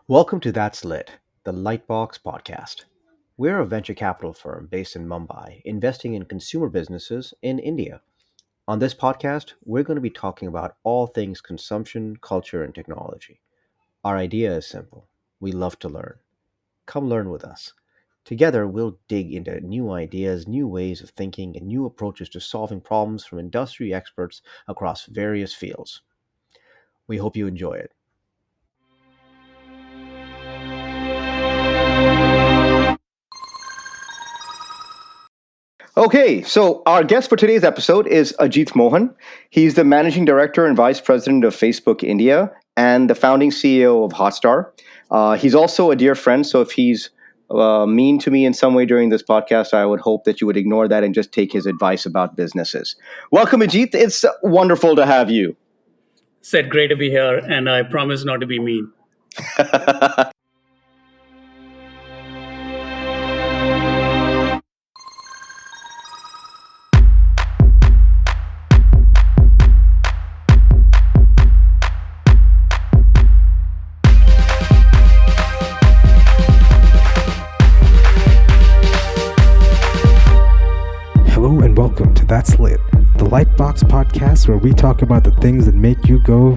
Welcome to That's Lit, the Lightbox podcast. We're a venture capital firm based in Mumbai, investing in consumer businesses in India. On this podcast, we're going to be talking about all things consumption, culture, and technology. Our idea is simple. We love to learn. Come learn with us. Together, we'll dig into new ideas, new ways of thinking, and new approaches to solving problems from industry experts across various fields. We hope you enjoy it. Okay, so our guest for today's episode is Ajith Mohan. He's the managing director and vice president of Facebook India and the founding CEO of Hotstar. He's also a dear friend, so if he's mean to me in some way during this podcast, I would hope that you would ignore that and just take his advice about businesses. Welcome, Ajith. It's wonderful to have you. Said great to be here, and I promise not to be mean. Hello and welcome to That's Lit, the Lightbox podcast where we talk about the things that make you go,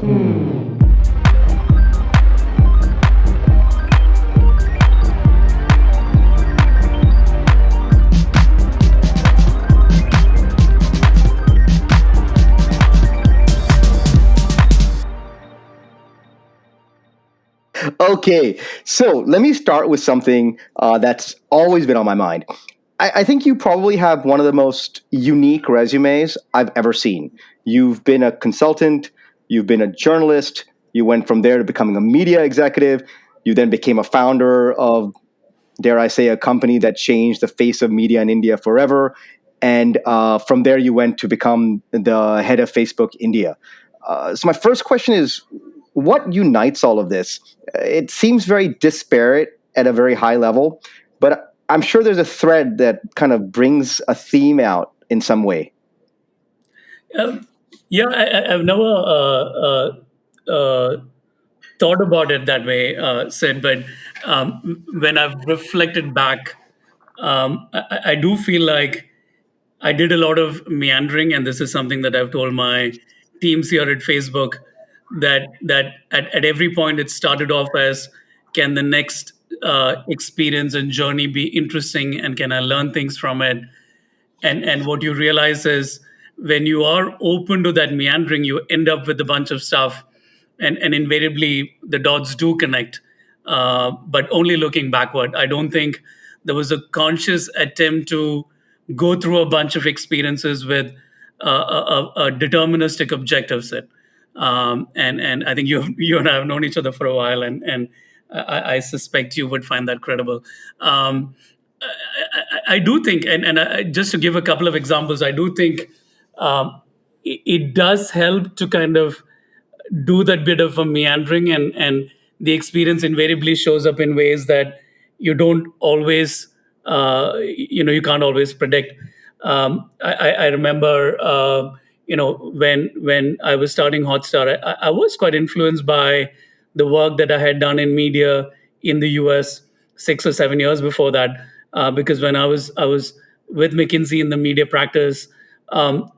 Okay, so let me start with something that's always been on my mind. I think you probably have one of the most unique resumes I've ever seen. You've been a consultant, you've been a journalist, you went from there to becoming a media executive, you then became a founder of, dare I say, a company that changed the face of media in India forever. And from there, you went to become the head of Facebook India. So, my first question is, what unites all of this? It seems very disparate at a very high level, but I'm sure there's a thread that kind of brings a theme out in some way. Um, yeah, I've never thought about it that way, Sid, but when I've reflected back, I do feel like I did a lot of meandering, and this is something that I've told my teams here at Facebook that at every point it started off as, can the next experience and journey be interesting, and can I learn things from it? And what you realize is, when you are open to that meandering, you end up with a bunch of stuff, and invariably the dots do connect, but only looking backward. I don't think there was a conscious attempt to go through a bunch of experiences with a deterministic objective set. And I think you and I have known each other for a while, and I suspect you would find that credible. I do think, just to give a couple of examples, I do think it does help to kind of do that bit of a meandering, and the experience invariably shows up in ways that you don't always, you can't always predict. I remember, when I was starting Hotstar, I was quite influenced by the work that I had done in media in the US 6 or 7 years before that, because when I was with McKinsey in the media practice, um,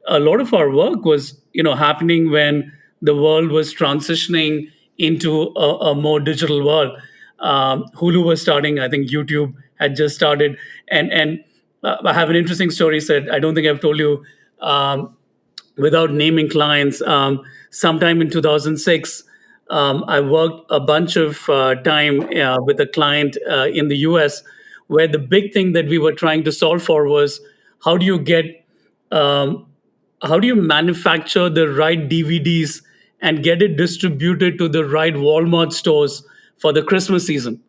a lot of our work was happening when the world was transitioning into a more digital world. Hulu was starting, I think YouTube had just started, and I have an interesting story. Said, I don't think I've told you, without naming clients. Sometime in 2006, I worked a bunch of time with a client in the US, where the big thing that we were trying to solve for was, how do you get um, how do you manufacture the right DVDs and get it distributed to the right Walmart stores for the Christmas season?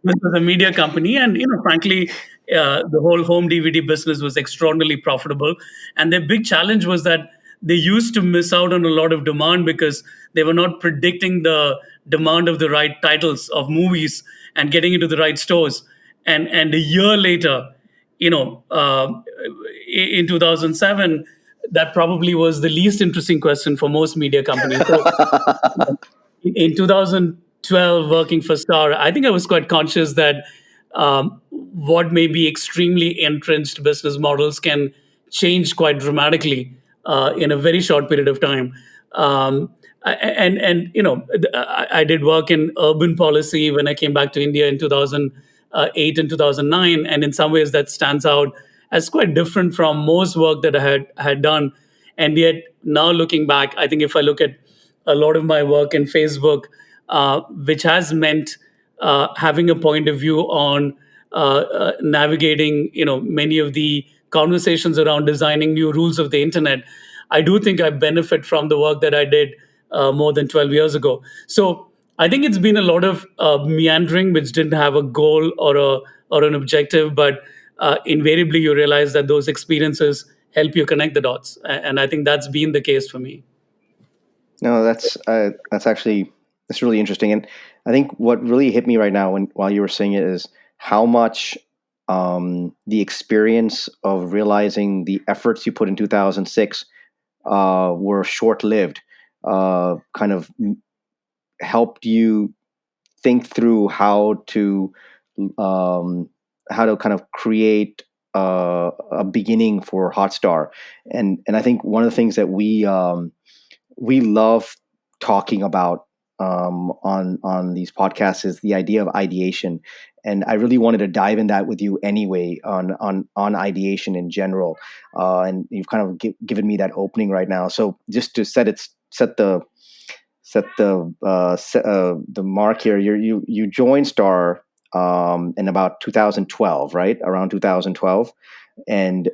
This was a media company, and frankly, the whole home DVD business was extraordinarily profitable. And their big challenge was that they used to miss out on a lot of demand because they were not predicting the demand of the right titles of movies and getting into the right stores. And a year later, you know, uh, in 2007, that probably was the least interesting question for most media companies. So in 2012 working for Star, I think I was quite conscious that what may be extremely entrenched business models can change quite dramatically in a very short period of time. And I did work in urban policy when I came back to India in 2008 and 2009, and in some ways that stands out as quite different from most work that I had done. And yet now looking back, I think if I look at a lot of my work in Facebook, which has meant having a point of view on navigating, many of the conversations around designing new rules of the internet. I do think I benefit from the work that I did more than 12 years ago. So I think it's been a lot of meandering, which didn't have a goal or an objective, but invariably you realize that those experiences help you connect the dots, and I think that's been the case for me. No, that's actually that's really interesting, and I think what really hit me right now while you were saying it is how much the experience of realizing the efforts you put in 2006 were short lived, kind of helped you think through um, how to kind of create a beginning for Hotstar, and I think one of the things that we love talking about on these podcasts is the idea of ideation, and I really wanted to dive in that with you anyway on ideation in general, and you've kind of given me that opening right now. So just to set the mark here. You joined Star in about 2012, right? Around 2012, and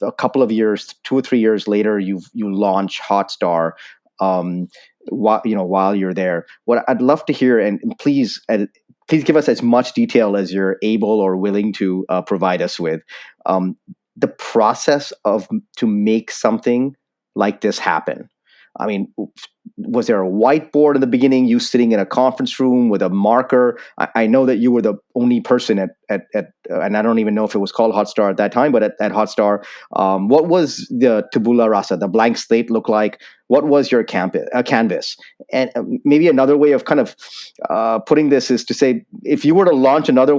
a couple of years, 2 or 3 years later, you launch Hotstar. While you're there, what I'd love to hear, and please give us as much detail as you're able or willing to provide us with, the process of to make something like this happen. I mean, was there a whiteboard in the beginning? You sitting in a conference room with a marker? I know that you were the only person at and I don't even know if it was called Hotstar at that time, but at Hotstar, what was the tabula rasa, the blank slate look like? What was your canvas? And maybe another way of kind of putting this is to say, if you were to launch another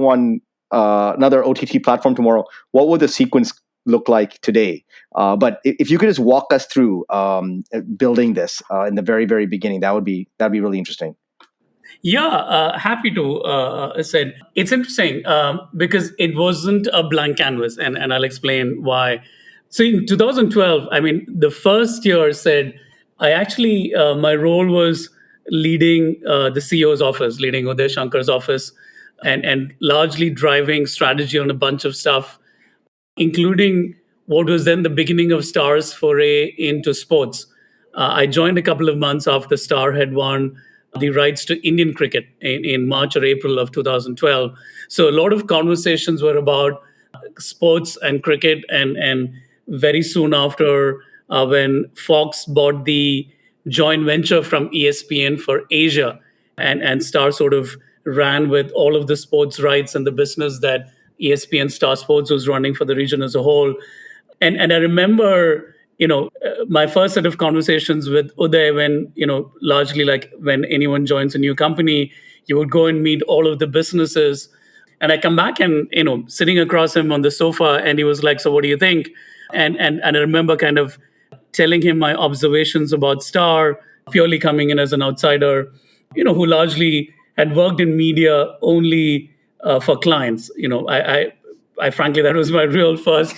OTT platform tomorrow, what would the sequence look like today? But if you could just walk us through building this in the very, very beginning, that'd be really interesting. Yeah, happy to. Said it's interesting because it wasn't a blank canvas, and I'll explain why. So in 2012, I mean, the first year said I actually my role was leading the CEO's office, leading Uday Shankar's office, and largely driving strategy on a bunch of stuff, including what was then the beginning of Star's foray into sports. I joined a couple of months after Star had won the rights to Indian cricket in March or April of 2012. So a lot of conversations were about sports and cricket, and very soon after, when Fox bought the joint venture from ESPN for Asia, and Star sort of ran with all of the sports rights and the business that ESPN Star Sports was running for the region as a whole. And I remember, my first set of conversations with Uday, when, largely like when anyone joins a new company, you would go and meet all of the businesses. And I come back and, sitting across him on the sofa, and he was like, "So what do you think?" And I remember kind of telling him my observations about Star, purely coming in as an outsider, who largely had worked in media only for clients. I frankly, that was my real first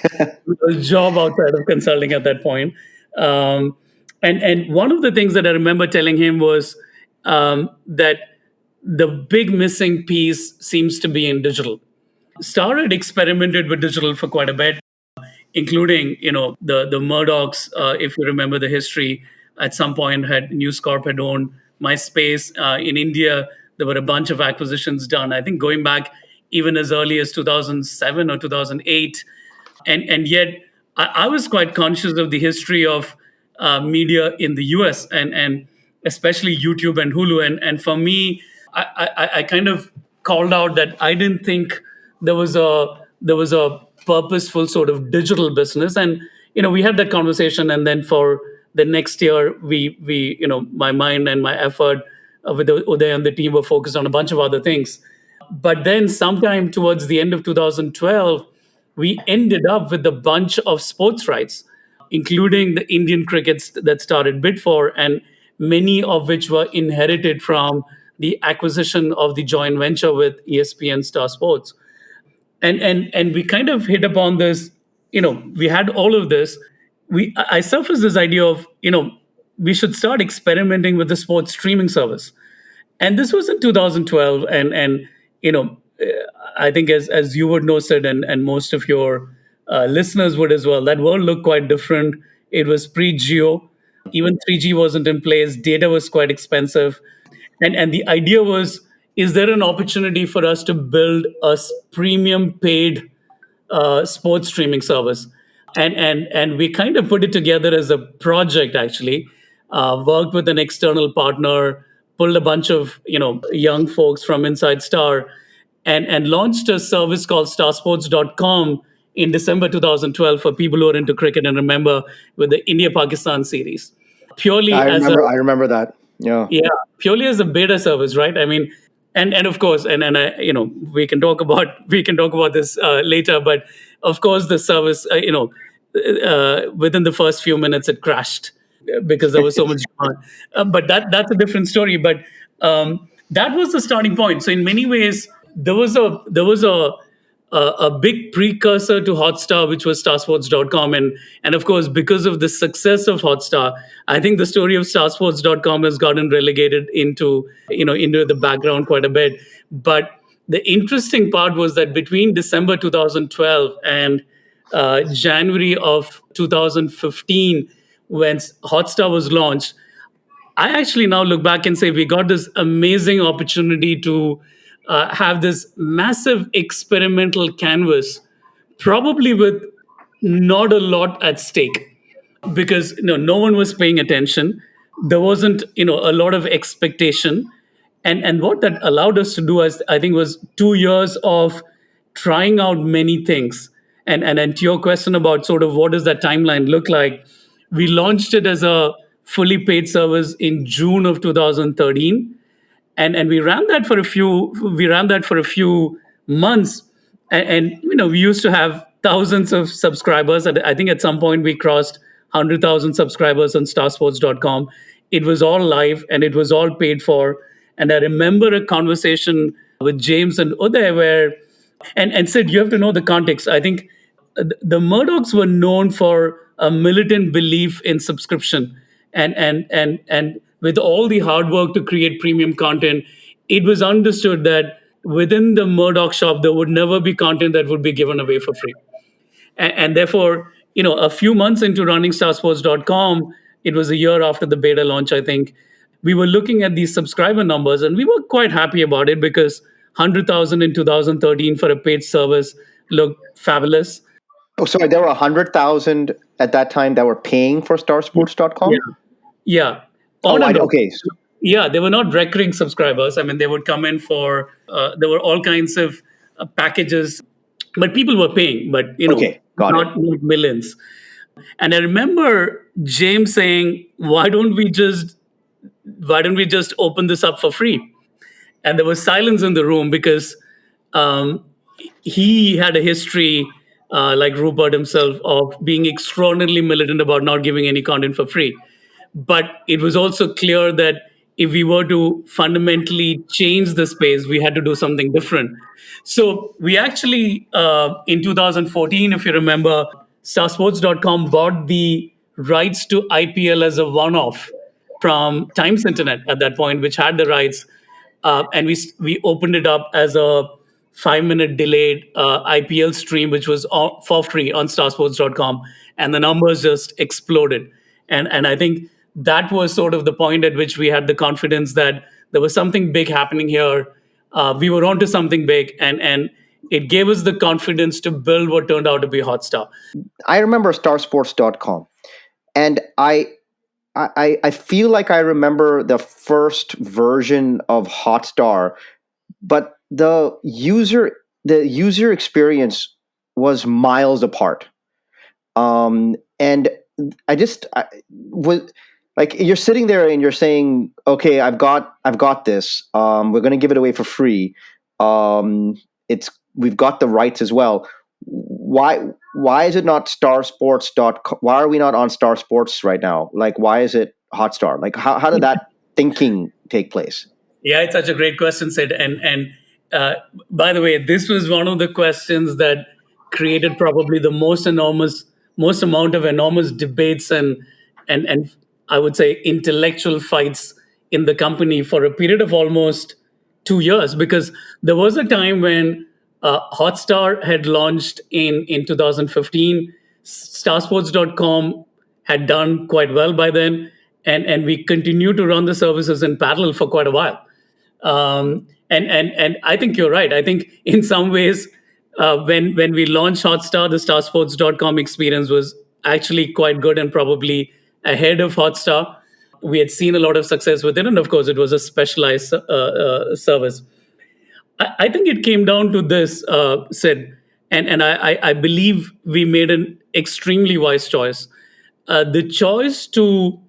job outside of consulting at that point. And one of the things that I remember telling him was that the big missing piece seems to be in digital. Star had experimented with digital for quite a bit, including the Murdochs. If you remember the history, at some point had News Corp had owned MySpace. In India, there were a bunch of acquisitions done. I think going back even as early as 2007 or 2008, and yet I was quite conscious of the history of media in the US, and especially YouTube and Hulu. And for me, I kind of called out that I didn't think there was a purposeful sort of digital business. And we had that conversation, and then for the next year, we my mind and my effort with Uday and the team were focused on a bunch of other things. But then, sometime towards the end of 2012, we ended up with a bunch of sports rights, including the Indian crickets that started bid for, and many of which were inherited from the acquisition of the joint venture with ESPN Star Sports. And we kind of hit upon this. We had all of this. I surfaced this idea of we should start experimenting with the sports streaming service, and this was in 2012. And you know I think, as you would know, Sid, and most of your listeners would as well, that world looked quite different. It was pre-geo. Even 3G wasn't in place. Data was quite expensive. And the idea was, is there an opportunity for us to build a premium paid sports streaming service? And we kind of put it together as a project, actually. Worked with an external partner, pulled a bunch of young folks from inside Star, and launched a service called Starsportscom in December 2012 for people who are into cricket and remember, with the India Pakistan series, purely as a I remember that. Yeah. yeah, purely as a beta service, right? I mean, and of course, and I, we can talk about this later, but of course, the service, within the first few minutes, it crashed because there was so much demand. But that's a different story. But that was the starting point. So in many ways, there was a big precursor to Hotstar, which was Starsports.com. And of course, because of the success of Hotstar, I think the story of Starsports.com has gotten relegated into the background quite a bit. But the interesting part was that between December 2012 and January of 2015, when Hotstar was launched, I actually now look back and say we got this amazing opportunity to have this massive experimental canvas, probably with not a lot at stake, because no one was paying attention. There wasn't a lot of expectation, and what that allowed us to do, as I think, was 2 years of trying out many things. And to your question about sort of what does that timeline look like, we launched it as a fully paid service in June of 2013, and we ran that for a few months. And we used to have thousands of subscribers. I think at some point we crossed 100,000 subscribers on starsports.com. It was all live and it was all paid for. And I remember a conversation with James and Uday where, and Sid, you have to know the context. I think the Murdochs were known for a militant belief in subscription, and with all the hard work to create premium content, it was understood that within the Murdoch shop there would never be content that would be given away for free. And therefore, a few months into running starsports.com, it was a year after the beta launch, I think, we were looking at these subscriber numbers and we were quite happy about it because 100,000 in 2013 for a paid service looked fabulous. Oh, sorry, there were 100,000 at that time that were paying for Yeah. starsports.com? Yeah. Oh, On and off. okay. Yeah, they were not recurring subscribers. I mean, they would come in for, there were all kinds of packages, but people were paying, but, Okay, got it. not millions. And I remember James saying, why don't we just open this up for free? And there was silence in the room because um, he had a history, like Rupert himself, of being extraordinarily militant about not giving any content for free. But it was also clear that if we were to fundamentally change the space, we had to do something different. So we actually, in 2014, if you remember, starsports.com bought the rights to IPL as a one off from Times Internet at that point, which had the rights. And we opened it up as a 5 minute delayed IPL stream, which was for free on starsports.com. And the numbers just exploded. And I think that was sort of the point at which we had the confidence that there was something big happening here. We were onto something big, and it gave us the confidence to build what turned out to be Hotstar. I remember starsports.com, and I feel like I remember the first version of Hotstar, but the user experience was miles apart. And I just I, was Like you're sitting there and you're saying, okay, I've got this. We're going to give it away for free. It's we've got the rights as well. Why is it not starsports.com? Why are we not on Star Sports right now? Like why is it Hotstar? Like how did that thinking take place? Yeah, it's such a great question, Sid. And uh, by the way, this was one of the questions that created probably the most amount of enormous debates and I would say intellectual fights in the company for a period of almost 2 years, because there was a time when Hotstar had launched in 2015. Starsports.com had done quite well by then, and we continued to run the services in parallel for quite a while. And I think you're right. I think in some ways, when we launched Hotstar, the Starsports.com experience was actually quite good and probably ahead of Hotstar. We had seen a lot of success with it, and of course, it was a specialized service. I think it came down to this, Sid, and I believe we made an extremely wise choice. The choice to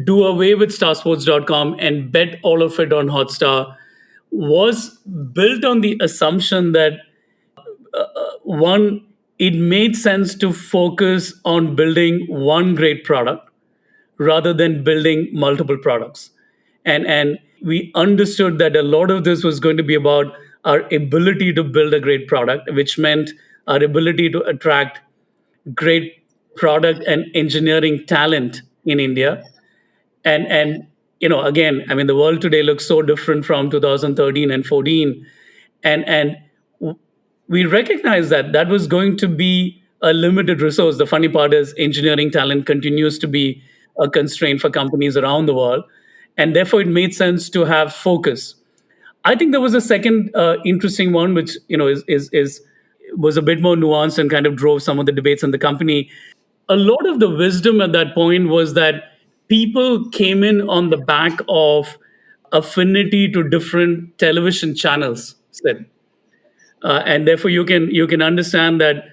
do away with starsports.com and bet all of it on Hotstar was built on the assumption that one, it made sense to focus on building one great product rather than building multiple products. And we understood that a lot of this was going to be about our ability to build a great product, which meant our ability to attract great product and engineering talent in India. And again, I mean, the world today looks so different from 2013 and 14, and we recognize that that was going to be a limited resource. The funny part is engineering talent continues to be a constraint for companies around the world, and therefore it made sense to have focus. I think there was a second interesting one, which is was a bit more nuanced and kind of drove some of the debates in the company. A lot of the wisdom at that point was that people came in on the back of affinity to different television channels, Sid. And therefore you can understand that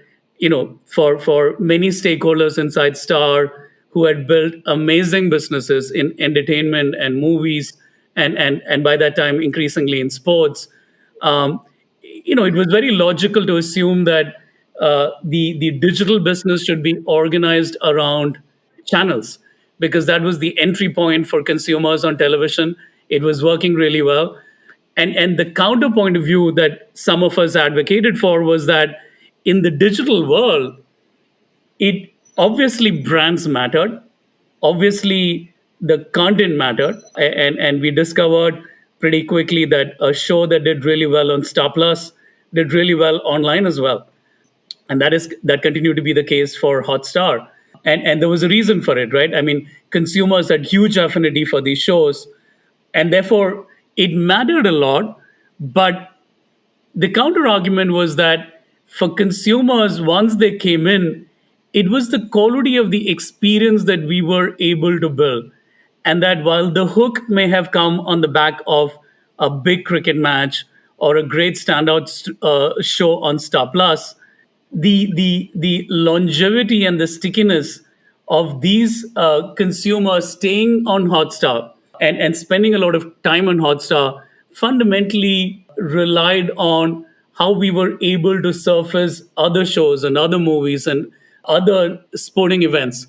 for many stakeholders inside Star who had built amazing businesses in entertainment and movies, and by that time increasingly in sports, um, it was very logical to assume that the digital business should be organized around channels, because that was the entry point for consumers on television. It was working really well. And the counterpoint of view that some of us advocated for was that in the digital world, it obviously brands mattered, obviously the content mattered, and we discovered pretty quickly that a show that did really well on Star Plus did really well online as well, and that continued to be the case for Hotstar. And there was a reason for it, right? I mean, consumers had huge affinity for these shows, and therefore it mattered a lot. But the counter argument was that for consumers, once they came in, it was the quality of the experience that we were able to build. And that while the hook may have come on the back of a big cricket match or a great standout show on Star Plus, the longevity and the stickiness of these consumers staying on Hotstar and spending a lot of time on Hotstar fundamentally relied on how we were able to surface other shows and other movies and other sporting events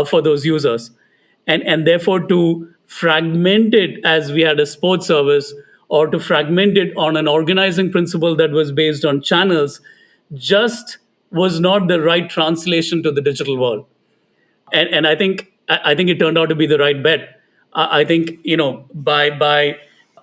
for those users. And therefore to fragment it as we had a sports service, or to fragment it on an organizing principle that was based on channels, just was not the right translation to the digital world. And I think it turned out to be the right bet. I think by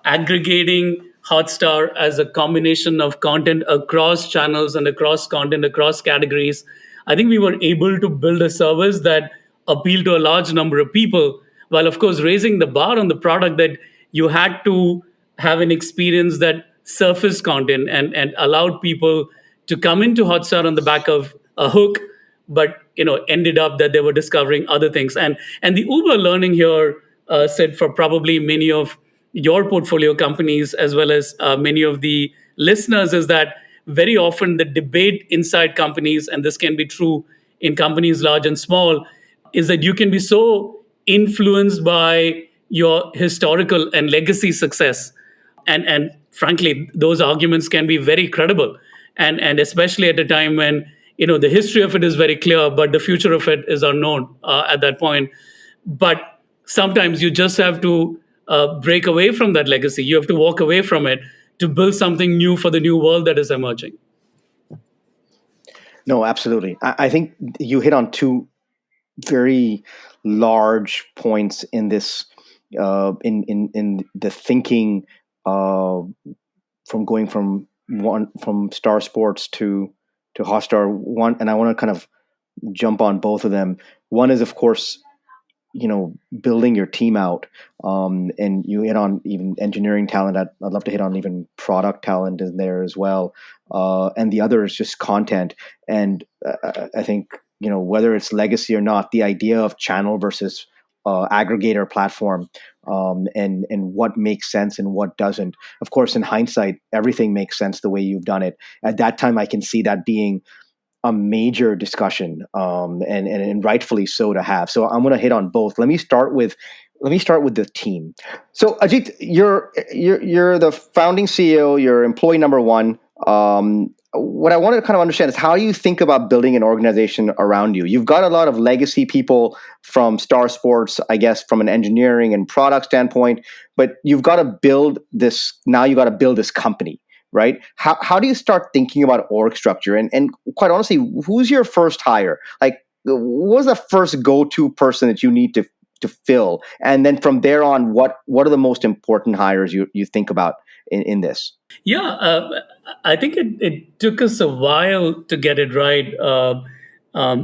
aggregating Hotstar as a combination of content across channels and across content across categories, I think we were able to build a service that appealed to a large number of people, while of course raising the bar on the product, that you had to have an experience that surfaced content and allowed people to come into Hotstar on the back of a hook, but ended up that they were discovering other things. And the Uber learning here, said, for probably many of your portfolio companies as well as many of the listeners, is that very often the debate inside companies, and this can be true in companies large and small, is that you can be so influenced by your historical and legacy success. And frankly, those arguments can be very credible, and especially at a time when the history of it is very clear, but the future of it is unknown at that point. But sometimes you just have to break away from that legacy. You have to walk away from it to build something new for the new world that is emerging. No, absolutely. I think you hit on two very large points in this, in the thinking, from going from Star Sports to Hotstar. One, and I want to kind of jump on both of them. One is, of course, building your team out, and you hit on even engineering talent. I'd love to hit on even product talent in there as well. And the other is just content. And I think, whether it's legacy or not, the idea of channel versus aggregator platform, and what makes sense and what doesn't. Of course, in hindsight, everything makes sense the way you've done it. At that time, I can see that being a major discussion, and rightfully so to have. So I'm going to hit on both. Let me start with the team. So Ajit, you're the founding CEO. You're employee number one. What I wanted to kind of understand is how you think about building an organization around you. You've got a lot of legacy people from Star Sports, I guess, from an engineering and product standpoint, but you've got to build this. Now you got to build this company, right? How do you start thinking about org structure? And quite honestly, who's your first hire? Like, what was the first go-to person that you need to fill? And then from there on, what are the most important hires you think about in this? Yeah, I think it took us a while to get it right,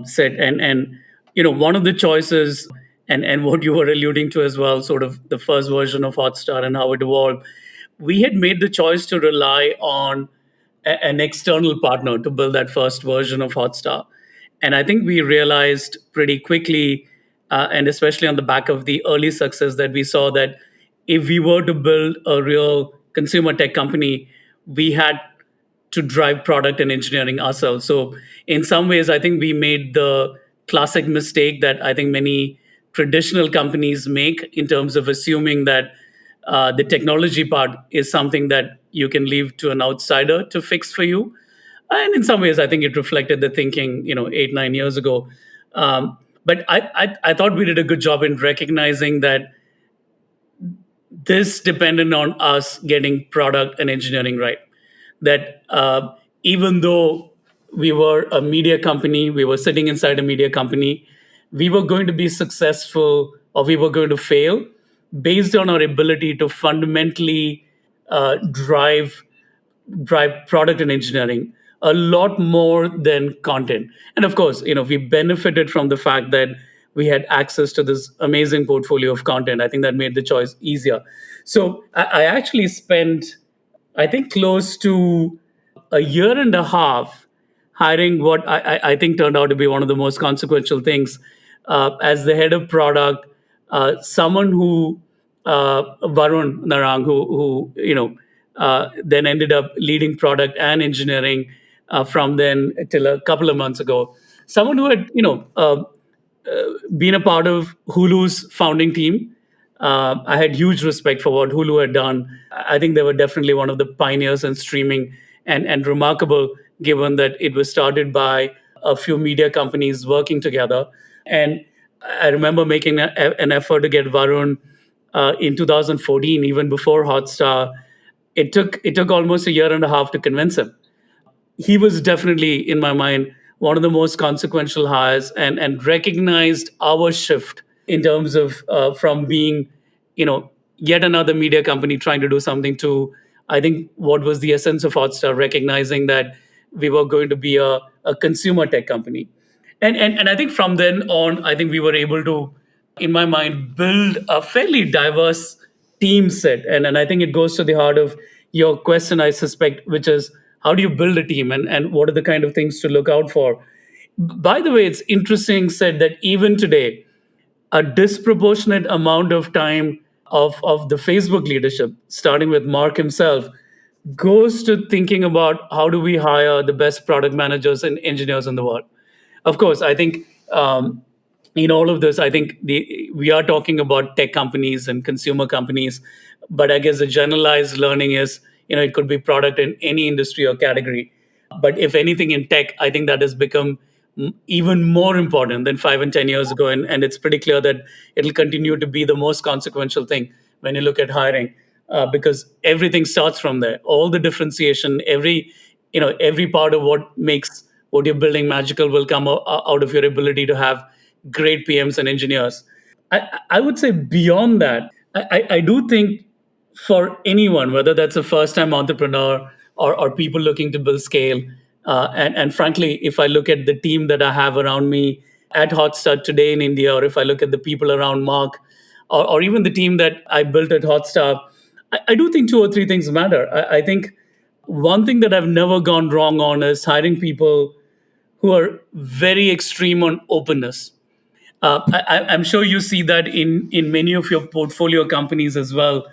Sid. And one of the choices, and what you were alluding to as well, sort of the first version of Hotstar and how it evolved, we had made the choice to rely on an external partner to build that first version of Hotstar. And I think we realized pretty quickly, and especially on the back of the early success that we saw, that if we were to build a real consumer tech company, we had to drive product and engineering ourselves. So, in some ways, I think we made the classic mistake that I think many traditional companies make in terms of assuming that the technology part is something that you can leave to an outsider to fix for you. And in some ways, I think it reflected the thinking, 8, 9 years ago. But I thought we did a good job in recognizing that this depended on us getting product and engineering right. That even though we were a media company, we were sitting inside a media company, we were going to be successful or we were going to fail based on our ability to fundamentally drive product and engineering a lot more than content. And of course, we benefited from the fact that we had access to this amazing portfolio of content. I think that made the choice easier. So I actually spent, I think, close to a year and a half hiring what I think turned out to be one of the most consequential things as the head of product, someone who Varun Narang, who then ended up leading product and engineering from then till a couple of months ago. Someone who had been a part of Hulu's founding team. I had huge respect for what Hulu had done. I think they were definitely one of the pioneers in streaming, and remarkable given that it was started by a few media companies working together. And I remember making an effort to get Varun in 2014, even before Hotstar. It took almost a year and a half to convince him. He was definitely, in my mind, one of the most consequential hires, and recognized our shift in terms of from being, yet another media company trying to do something to, I think, what was the essence of Hotstar, recognizing that we were going to be a consumer tech company. And I think from then on, I think we were able to, in my mind, build a fairly diverse team set. And I think it goes to the heart of your question, I suspect, which is how do you build a team, and what are the kind of things to look out for? By the way, it's interesting said that even today, a disproportionate amount of time of the Facebook leadership, starting with Mark himself, goes to thinking about how do we hire the best product managers and engineers in the world. Of course, I think in all of this, I think we are talking about tech companies and consumer companies, but I guess the generalized learning is, it could be product in any industry or category. But if anything in tech, I think that has become even more important than 5 and 10 years ago, and it's pretty clear that it'll continue to be the most consequential thing when you look at hiring, because everything starts from there. All the differentiation, every part of what makes what you're building magical will come out of your ability to have great PMs and engineers. I would say beyond that, I do think for anyone, whether that's a first time entrepreneur or people looking to build scale, and frankly, if I look at the team that I have around me at Hotstar today in India, or if I look at the people around Mark, or even the team that I built at Hotstar, I do think two or three things matter. I think one thing that I've never gone wrong on is hiring people who are very extreme on openness. I'm sure you see that in many of your portfolio companies as well,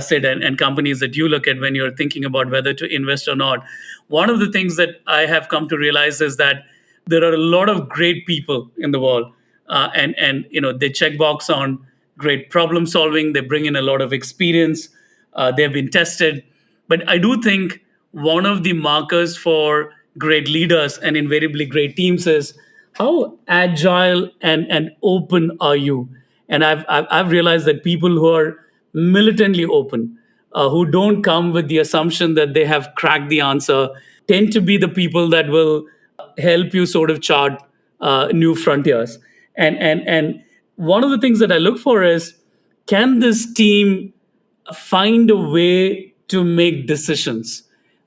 Sid, and companies that you look at when you're thinking about whether to invest or not. One of the things that I have come to realize is that there are a lot of great people in the world, and they check box on great problem solving. They bring in a lot of experience. They've been tested, but I do think one of the markers for great leaders and invariably great teams is how agile and open are you. And I've realized that people who are militantly open, who don't come with the assumption that they have cracked the answer, tend to be the people that will help you sort of chart new frontiers. And one of the things that I look for is, can this team find a way to make decisions?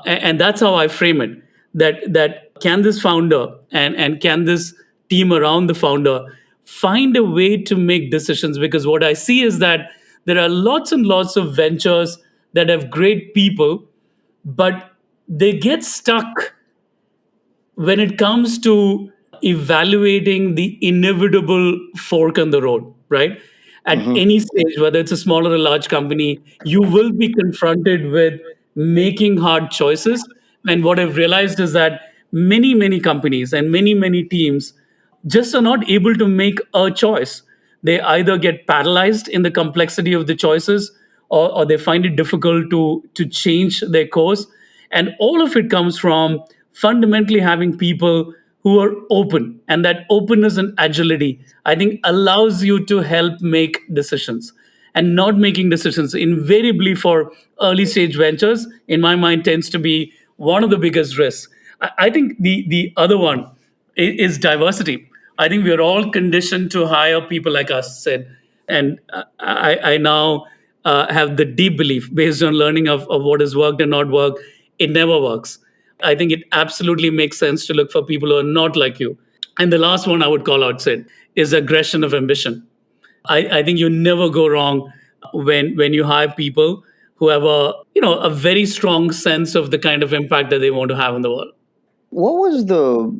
And that's how I frame it. That can this founder and can this team around the founder find a way to make decisions? Because what I see is that there are lots and lots of ventures that have great people, but they get stuck when it comes to evaluating the inevitable fork in the road, right? At Hmm. any stage, whether it's a small or a large company, you will be confronted with making hard choices. And what I've realized is that many companies and many teams just are not able to make a choice. They either get paralyzed in the complexity of the choices, or they find it difficult to change their course. And all of it comes from fundamentally having people who are open. And that openness and agility, I think, allows you to help make decisions. And not making decisions invariably for early stage ventures, in my mind, tends to be one of the biggest risks. I think the other one is diversity. I think we are all conditioned to hire people like us, Sid. And I now have the deep belief, based on learning of what has worked and not worked, it never works. I think it absolutely makes sense to look for people who are not like you. And the last one I would call out, Sid, is aggression of ambition. I think you never go wrong when you hire people who have a very strong sense of the kind of impact that they want to have in the world. What was the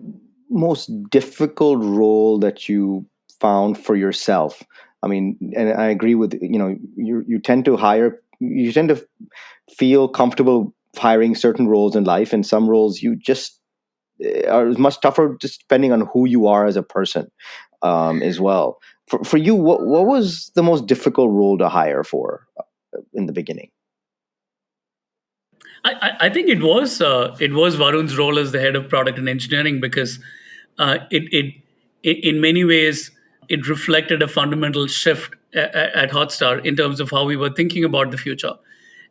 most difficult role that you found for yourself? I mean, and I agree with you tend to feel comfortable hiring certain roles in life, and some roles you just are much tougher, just depending on who you are as a person, as well. For you, what was the most difficult role to hire for in the beginning? I think it was Varun's role as the head of product and engineering, because it in many ways it reflected a fundamental shift at Hotstar in terms of how we were thinking about the future.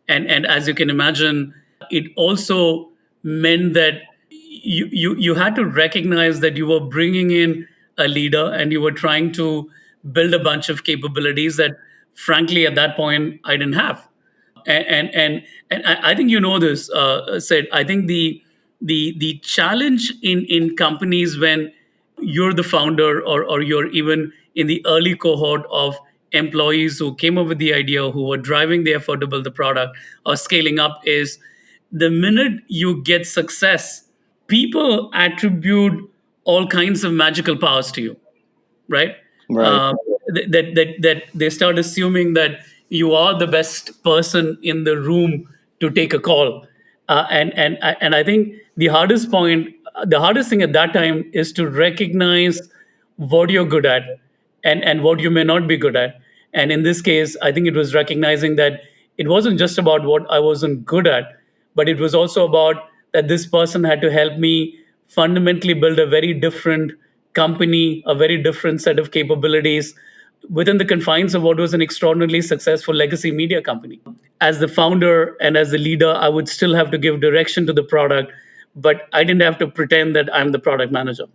And as you can imagine, it also meant that you had to recognize that you were bringing in a leader and you were trying to build a bunch of capabilities that, frankly, at that point I didn't have. And I think you know this, said. I think the challenge in companies when you're the founder, or you're even in the early cohort of employees who came up with the idea, who were driving the effort to build the product or scaling up, is the minute you get success, people attribute all kinds of magical powers to you, right? Right. Uh, that they start assuming that you are the best person in the room to take a call, and I think the hardest thing at that time is to recognize what you're good at, and what you may not be good at. And in this case, I think it was recognizing that it wasn't just about what I wasn't good at, but it was also about that this person had to help me fundamentally build a very different company, a very different set of capabilities within the confines of what was an extraordinarily successful legacy media company. As the founder and as the leader, I would still have to give direction to the product, but I didn't have to pretend that I'm the product manager.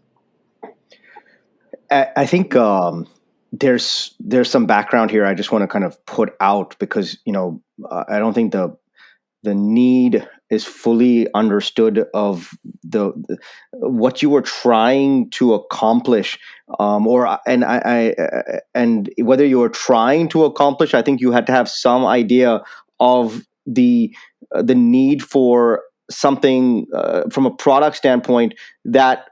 I think there's some background here. I just want to kind of put out because I don't think the need is fully understood of the what you were trying to accomplish, or and whether you were trying to accomplish. I think you had to have some idea of the need for something from a product standpoint that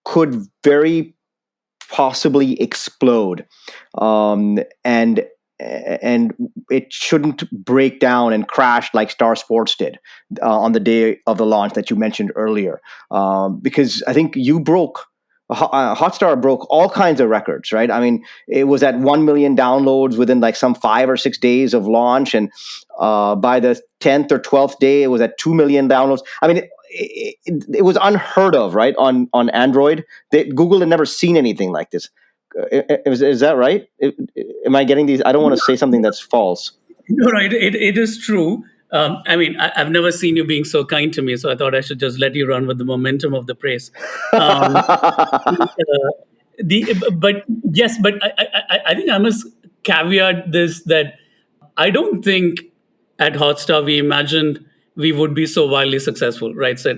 could very possibly explode, and it shouldn't break down and crash like Star Sports did on the day of the launch that you mentioned earlier. Because I think Hotstar broke all kinds of records, right? I mean, it was at 1 million downloads within like some 5 or 6 days of launch, and by the 10th or 12th day, it was at 2 million downloads. I mean, it was unheard of, right? On Android, Google had never seen anything like this. Is that right? Am I getting these? I don't want to say something that's false. No, no, it is true. I mean, I've never seen you being so kind to me, so I thought I should just let you run with the momentum of the praise. Um, but yes, but I think I must caveat this that I don't think at Hotstar we imagined we would be so wildly successful, right? So,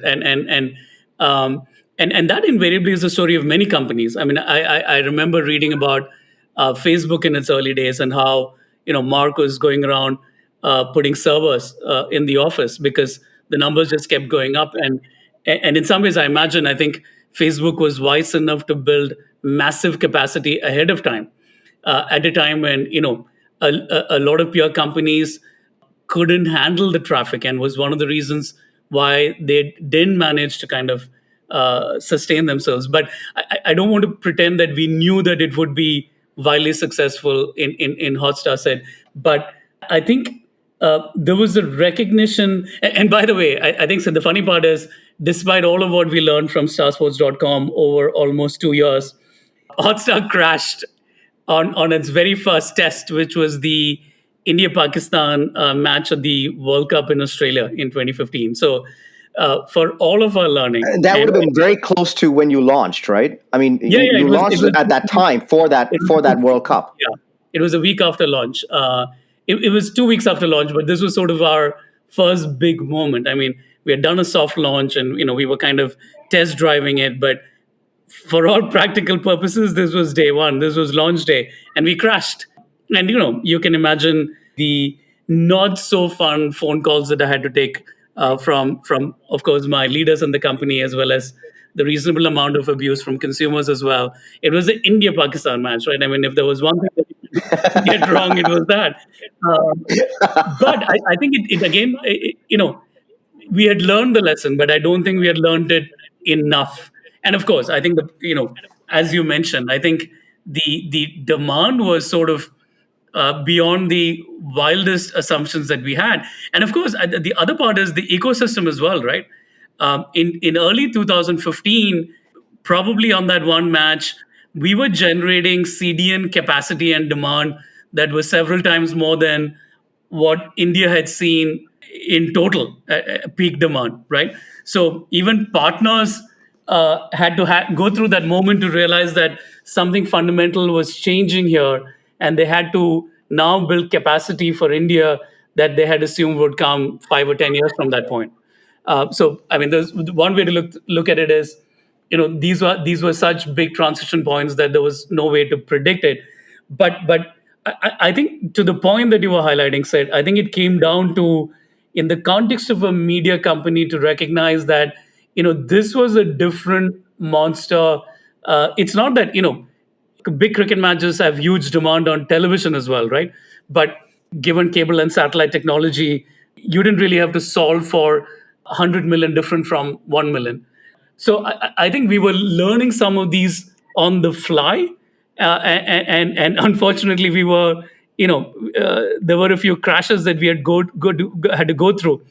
um, and that invariably is the story of many companies. I mean, I remember reading about Facebook in its early days and how Mark was going around putting servers in the office because the numbers just kept going up, and in some ways, I think Facebook was wise enough to build massive capacity ahead of time, at a time when a lot of peer companies couldn't handle the traffic, and was one of the reasons why they didn't manage to kind of sustain themselves. But I don't want to pretend that we knew that it would be wildly successful in Hotstar said. But I think there was a recognition. And by the way, I think so the funny part is, despite all of what we learned from Starsports.com over almost 2 years, Hotstar crashed on its very first test, which was the India Pakistan match at the World Cup in Australia in 2015. So, for all of our learning, That would and have been very close to when you launched, right? I mean, yeah, yeah, you it launched was at that time for it that was World Cup. yeah, it was a week after launch. It was 2 weeks after launch, but this was sort of our first big moment. I mean, we had done a soft launch, and we were kind of test driving it, but for all practical purposes, this was day one. This was launch day, and we crashed. And you can imagine the not so fun phone calls that I had to take from of course my leaders in the company, as well as the reasonable amount of abuse from consumers as well. It was the India Pakistan match, right? I mean, if there was one thing that we could get wrong, it was that. Um, but I think it again, we had learned the lesson, but I don't think we had learned it enough. And of course, I think as you mentioned, I think the demand was sort of beyond the wildest assumptions that we had. And of course, the other part is the ecosystem as well, right? In early 2015, probably on that one match, we were generating CDN capacity and demand that was several times more than what India had seen in total peak demand, right? So even partners had to go through that moment to realize that something fundamental was changing here, and they had to now build capacity for India that they had assumed would come 5 or 10 years from that point. So, I mean, there's one way to look at it is, these were such big transition points that there was no way to predict it. But I think to the point that you were highlighting, said, I think it came down to, in the context of a media company, to recognize that this was a different monster. It's not that big cricket matches have huge demand on television as well, right? But given cable and satellite technology, you didn't really have to solve for 100 million different from 1 million. So I think we were learning some of these on the fly, And unfortunately we were, there were a few crashes that we had to go through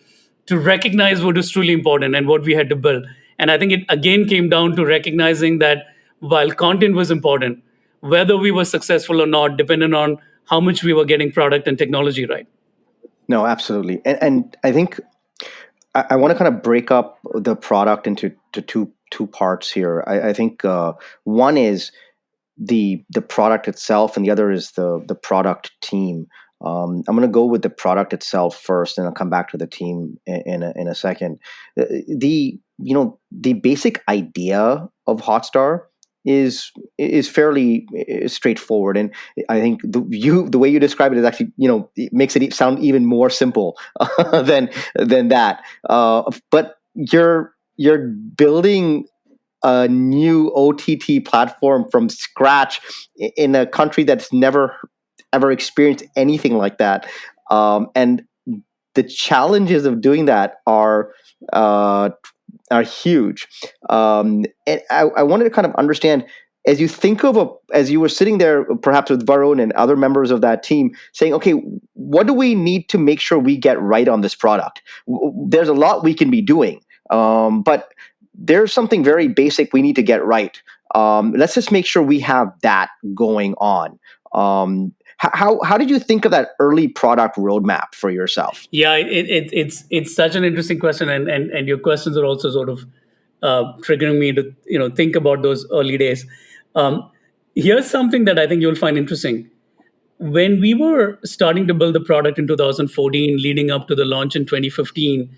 to recognize what was truly important and what we had to build. And I think it again came down to recognizing that while content was important, whether we were successful or not depended on how much we were getting product and technology right. No, absolutely. And I think I want to kind of break up the product into two parts here. I think one is the product itself, and the other is the product team. I'm going to go with the product itself first, and I'll come back to the team in a second. The the basic idea of Hotstar is fairly straightforward, and I think the way you describe it is actually it makes it sound even more simple than that. But you're building a new OTT platform from scratch in a country that's never ever experienced anything like that. And the challenges of doing that uh, are huge. And I wanted to kind of understand as you think of as you were sitting there, perhaps with Varun and other members of that team, saying, "Okay, what do we need to make sure we get right on this product? There's a lot we can be doing, but there's something very basic we need to get right. Let's just make sure we have that going on." How did you think of that early product roadmap for yourself? Yeah, it's such an interesting question, and your questions are also sort of triggering me to think about those early days. Um, Here's something that I think you'll find interesting. When we were starting to build the product in 2014, leading up to the launch in 2015,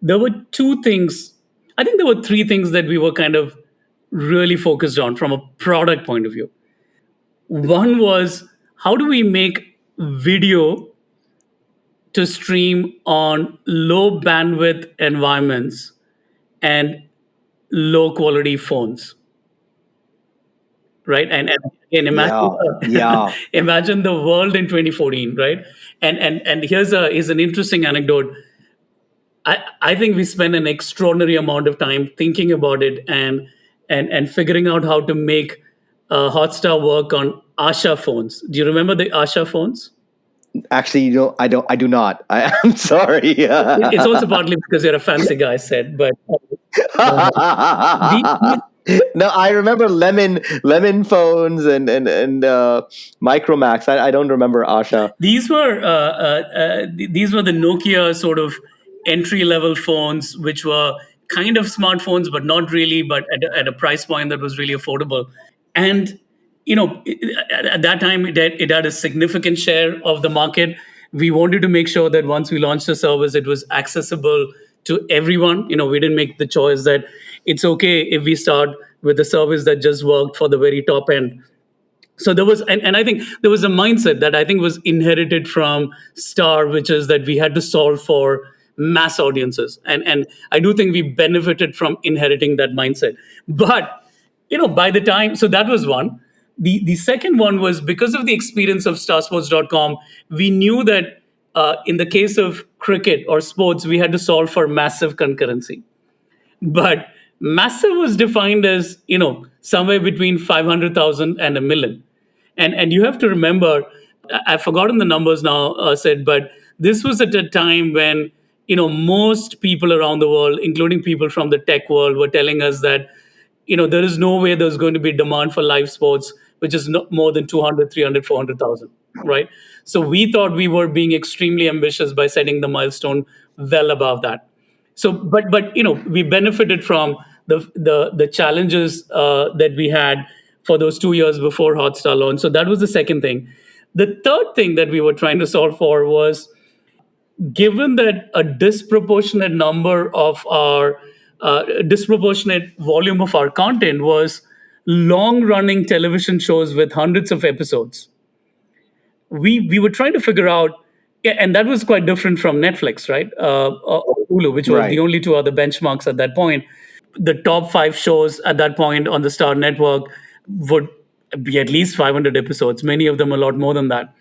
there were two things. I think there were three things that we were kind of really focused on from a product point of view. One was, how do we make video to stream on low bandwidth environments and low quality phones, right? And again, Yeah, yeah. imagine the world in 2014, right? And here's an interesting anecdote. I think we spent an extraordinary amount of time thinking about it and figuring out how to make Hotstar work on Asha phones. Do you remember the Asha phones? Actually, I do not. I'm sorry. It's also partly because you're a fancy guy, said, but we No, I remember lemon phones and Micromax. I don't remember Asha. these were the Nokia sort of entry level phones, which were kind of smartphones, but not really, but at a price point that was really affordable. And at that time, it had a significant share of the market. We wanted to make sure that once we launched the service, it was accessible to everyone. We didn't make the choice that it's okay if we start with a service that just worked for the very top end. So there was, and I think there was a mindset that I think was inherited from Star, which is that we had to solve for mass audiences. And I do think we benefited from inheriting that mindset. But by the time, so that was one. The second one was, because of the experience of Starsports.com, we knew that in the case of cricket or sports, we had to solve for massive concurrency. But massive was defined as somewhere between 500,000 and a million. And you have to remember, I've forgotten the numbers now, said, but this was at a time when most people around the world, including people from the tech world, were telling us that there is no way there's going to be demand for live sports which is no more than 200, 300, 400,000, right? So we thought we were being extremely ambitious by setting the milestone well above that. So but we benefited from the challenges that we had for those 2 years before Hotstar launch. So that was the second thing. The third thing that we were trying to solve for was, given that a disproportionate number of our disproportionate volume of our content was long running television shows with hundreds of episodes, we were trying to figure out, yeah, and that was quite different from Netflix, right? Or Hulu, which were the Right. only two other benchmarks at that point. The top five shows at that point on the Star Network would be at least 500 episodes, many of them a lot more than that.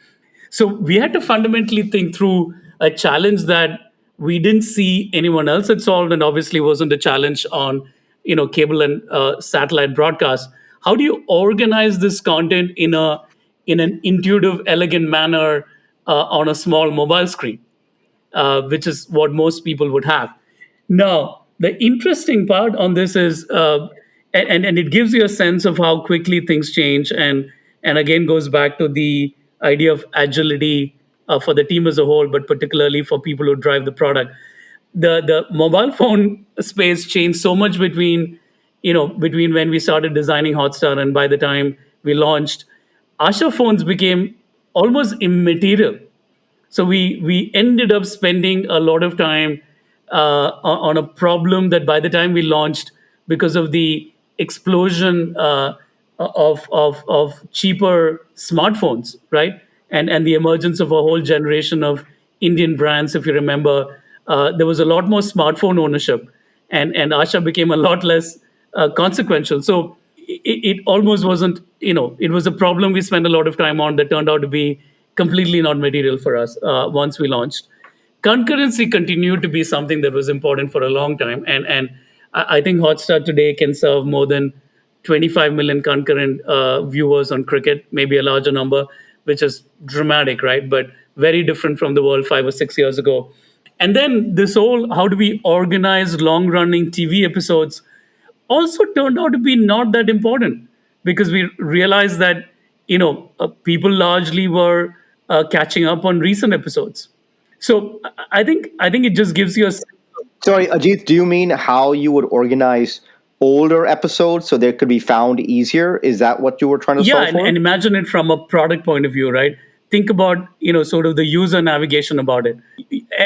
So we had to fundamentally think through a challenge that we didn't see anyone else had solved, and obviously wasn't a challenge on cable and satellite broadcast. how do you organize this content in an intuitive, elegant manner on a small mobile screen, which is what most people would have. Now, the interesting part on this is, and it gives you a sense of how quickly things change, and again goes back to the idea of agility for the team as a whole, but particularly for people who drive the product. The mobile phone space changed so much between when we started designing Hotstar and by the time we launched. Asha phones became almost immaterial, so we ended up spending a lot of time on a problem that by the time we launched, because of the explosion of cheaper smartphones, right, and the emergence of a whole generation of Indian brands. If you remember, there was a lot more smartphone ownership, and Asha became a lot less consequential. So it almost wasn't, it was a problem we spent a lot of time on that turned out to be completely not material for us once we launched. Concurrency continued to be something that was important for a long time, and I think Hotstar today can serve more than 25 million concurrent viewers on cricket, maybe a larger number, which is dramatic, right? But very different from the world 5 or 6 years ago. And then this whole, how do we organize long running TV episodes, also turned out to be not that important, because we realized that people largely were catching up on recent episodes. So I think it just gives you a. Sorry, Ajit, do you mean how you would organize older episodes so they could be found easier? Is that what you were trying to Yeah, solve and for? imagine it from a product point of view, right? Think about, sort of the user navigation about it.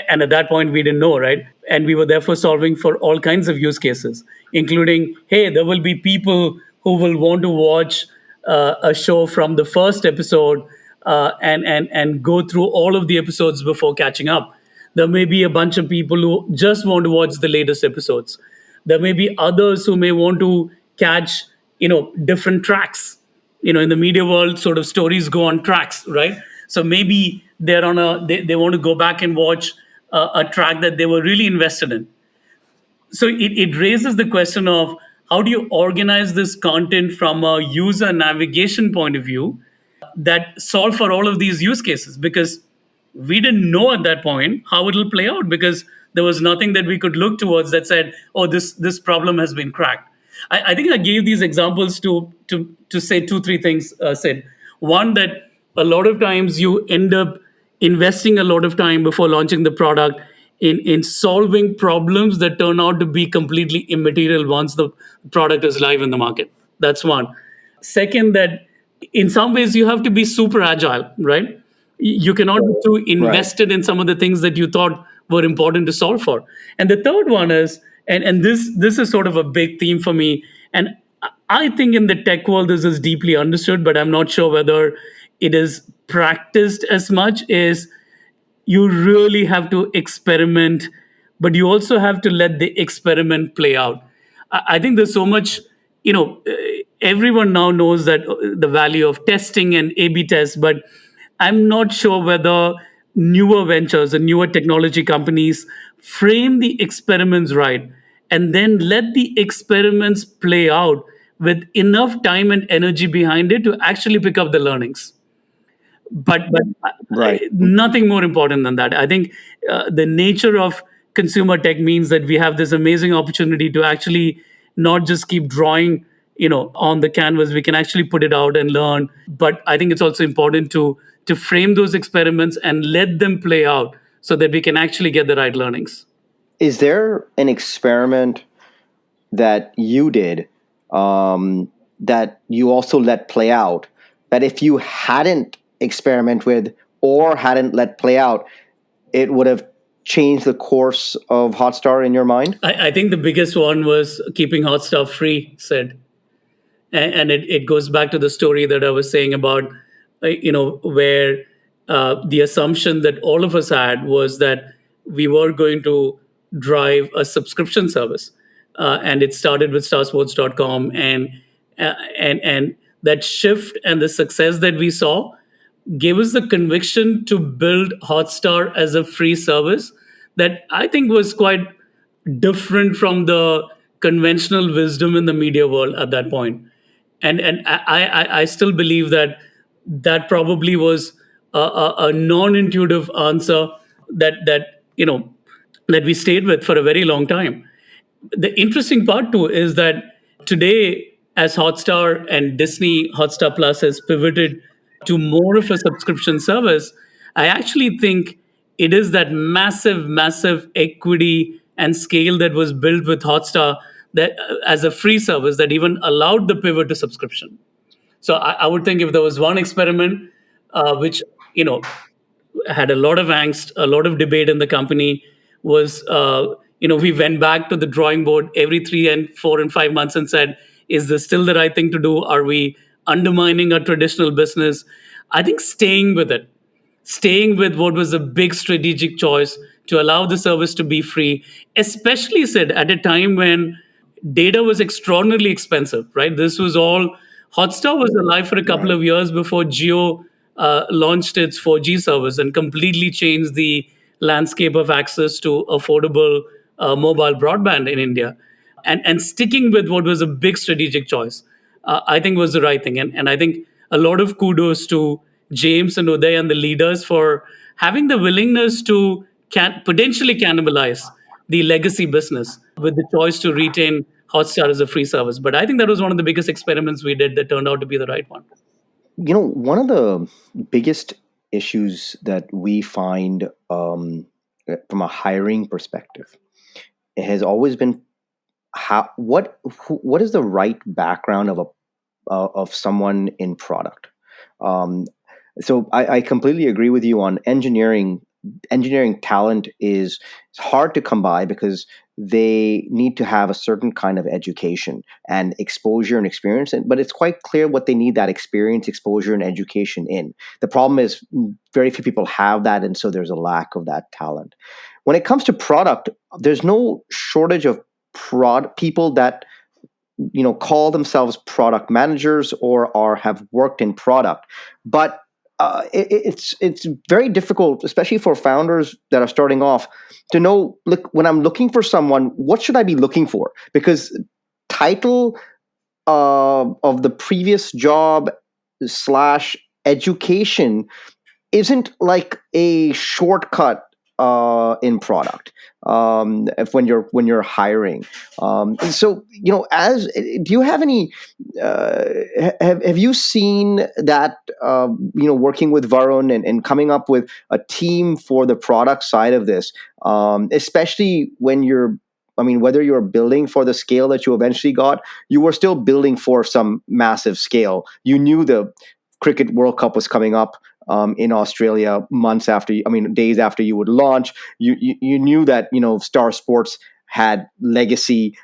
And at that point, we didn't know, right? And we were therefore solving for all kinds of use cases, including, hey, there will be people who will want to watch a show from the first episode and go through all of the episodes before catching up. There may be a bunch of people who just want to watch the latest episodes. There may be others who may want to catch, different tracks. In the media world, sort of stories go on tracks, right? So maybe they want to go back and watch a track that they were really invested in. So it raises the question of, how do you organize this content from a user navigation point of view that solve for all of these use cases, because we didn't know at that point how it'll play out, because there was nothing that we could look towards that said, oh, this problem has been cracked. I think I gave these examples to say two, three things, Sid. One, that a lot of times you end up investing a lot of time before launching the product in solving problems that turn out to be completely immaterial once the product is live in the market. That's one. Second, that in some ways you have to be super agile, right? You cannot be too Right. invested in some of the things that you thought were important to solve for. And the third one is, and this is sort of a big theme for me, and I think in the tech world this is deeply understood, but I'm not sure whether it is practiced as much, is you really have to experiment, but you also have to let the experiment play out. I think there's so much, everyone now knows that the value of testing and A/B tests, but I'm not sure whether newer ventures and newer technology companies frame the experiments right, and then let the experiments play out with enough time and energy behind it to actually pick up the learnings. But Right. nothing more important than that. I think the nature of consumer tech means that we have this amazing opportunity to actually not just keep drawing, on the canvas. We can actually put it out and learn. But I think it's also important to frame those experiments and let them play out so that we can actually get the right learnings. Is there an experiment that you did that you also let play out, that if you hadn't experiment with or hadn't let play out, it would have changed the course of Hotstar in your mind? I think the biggest one was keeping hot stuff free, said. And it goes back to the story that I was saying about, where the assumption that all of us had was that we were going to drive a subscription service, and it started with Starsportscom, and that shift and the success that we saw gave us the conviction to build Hotstar as a free service that I think was quite different from the conventional wisdom in the media world at that point. And I still believe that that probably was a non-intuitive answer that that we stayed with for a very long time. The interesting part too is that today, as Hotstar and Disney Hotstar Plus has pivoted to more of a subscription service, I actually think it is that massive equity and scale that was built with Hotstar, that as a free service, that even allowed the pivot to subscription. So I would think if there was one experiment which you know had a lot of angst, a lot of debate in the company, was we went back to the drawing board every 3 and 4 and 5 months and said, is this still the right thing to do? Are we undermining our traditional business? I think staying with what was a big strategic choice to allow the service to be free, especially said at a time when data was extraordinarily expensive, right? This was all, Hotstar was alive for a couple Right. of years before Geo launched its 4G service and completely changed the landscape of access to affordable mobile broadband in India. And sticking with what was a big strategic choice, I think was the right thing. And I think a lot of kudos to James and Uday and the leaders for having the willingness to potentially cannibalize the legacy business with the choice to retain Hotstar as a free service. But I think that was one of the biggest experiments we did that turned out to be the right one. One of the biggest issues that we find from a hiring perspective has always been what is the right background of someone in product. Um, so I completely agree with you on engineering. Engineering talent is it's hard to come by because they need to have a certain kind of education and exposure and experience. But it's quite clear what they need that experience, exposure, and education in. The problem is very few people have that, and so there's a lack of that talent. When it comes to product, there's no shortage of people that call themselves product managers or are have worked in product, but it's very difficult, especially for founders that are starting off, to know, look, when I'm looking for someone, what should I be looking for? Because title of the previous job slash education isn't like a shortcut in product, if when you're hiring. So as do you have any? Have you seen that? Working with Varun and coming up with a team for the product side of this, especially when you're. I mean, whether you're building for the scale that you eventually got, you were still building for some massive scale. You knew the Cricket World Cup was coming up in Australia months after, days after you would launch. You knew that Star Sports had legacy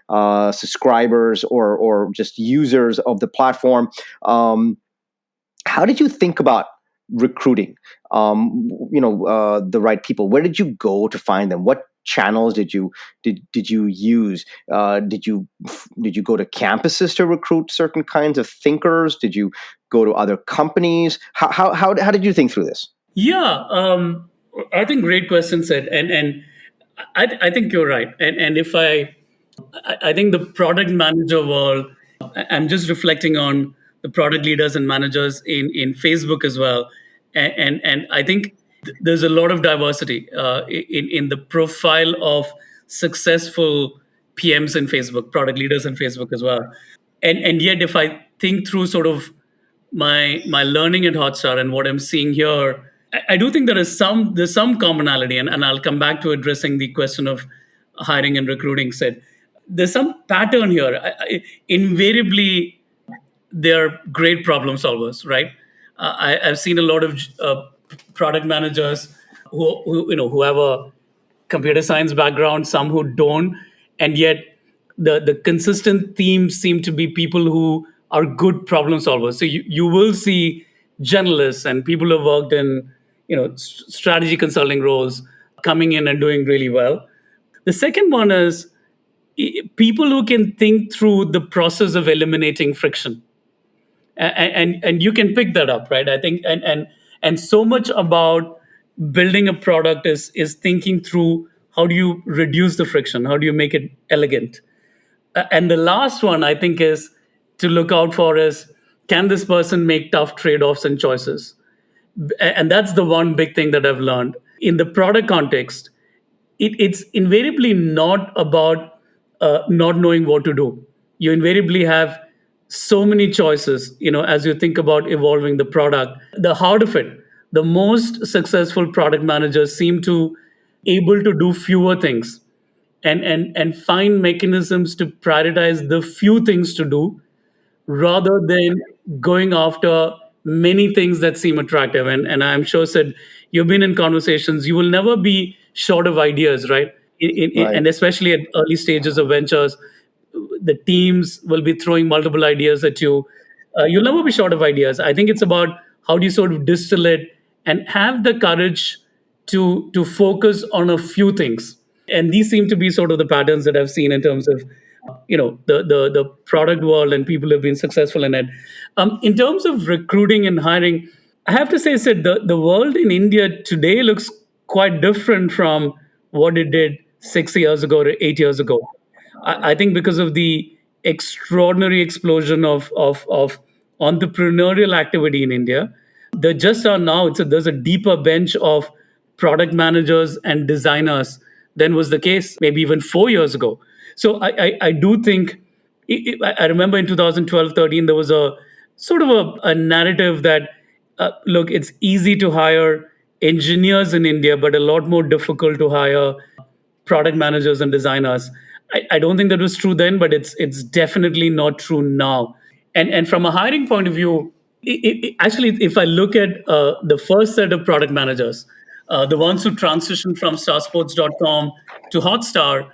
subscribers or just users of the platform. How did you think about recruiting? The right people. Where did you go to find them? What channels did you use? Did you go to campuses to recruit certain kinds of thinkers? Did you go to other companies? How did you think through this? Yeah, I think great question, Sid, and I think you're right. And if I think the product manager world, I'm just reflecting on the product leaders and managers in Facebook as well, and I think there's a lot of diversity in the profile of successful PMs in Facebook, product leaders in Facebook as well, and yet if I think through sort of my learning at Hotstar and what I'm seeing here, I do think there's some commonality, and I'll come back to addressing the question of hiring and recruiting. Said there's some pattern here. Invariably, they're great problem solvers, right? I've seen a lot of product managers who have a computer science background, some who don't, and yet the consistent themes seem to be people who are good problem solvers. So you will see journalists and people who have worked in strategy consulting roles coming in and doing really well. The second one is people who can think through the process of eliminating friction, and you can pick that up, right? I think and so much about building a product is thinking through how do you reduce the friction, how do you make it elegant. And the last one I think is to look out for is, can this person make tough trade-offs and choices? And that's the one big thing that I've learned in the product context. It's invariably not about not knowing what to do. You invariably have so many choices, as you think about evolving the product. The heart of it, the most successful product managers seem to able to do fewer things, and find mechanisms to prioritize the few things to do rather than going after many things that seem attractive. And I'm sure, Sid, you've been in conversations. You will never be short of ideas, right? Right. And especially at early stages of ventures, the teams will be throwing multiple ideas at you. You'll never be short of ideas. I think it's about how do you sort of distill it and have the courage to focus on a few things. And these seem to be sort of the patterns that I've seen in terms of the product world and people who have been successful in it. In terms of recruiting and hiring, I have to say, Sid, the world in India today looks quite different from what it did 6 years ago or 8 years ago. I think because of the extraordinary explosion of entrepreneurial activity in India, there just are now there's a deeper bench of product managers and designers than was the case maybe even 4 years ago. So I do think I remember in 2012-13 there was a sort of a narrative that look, it's easy to hire engineers in India, but a lot more difficult to hire product managers and designers. I don't think that was true then, but it's definitely not true now. And from a hiring point of view, actually, if I look at the first set of product managers, the ones who transitioned from Starsports.com to Hotstar,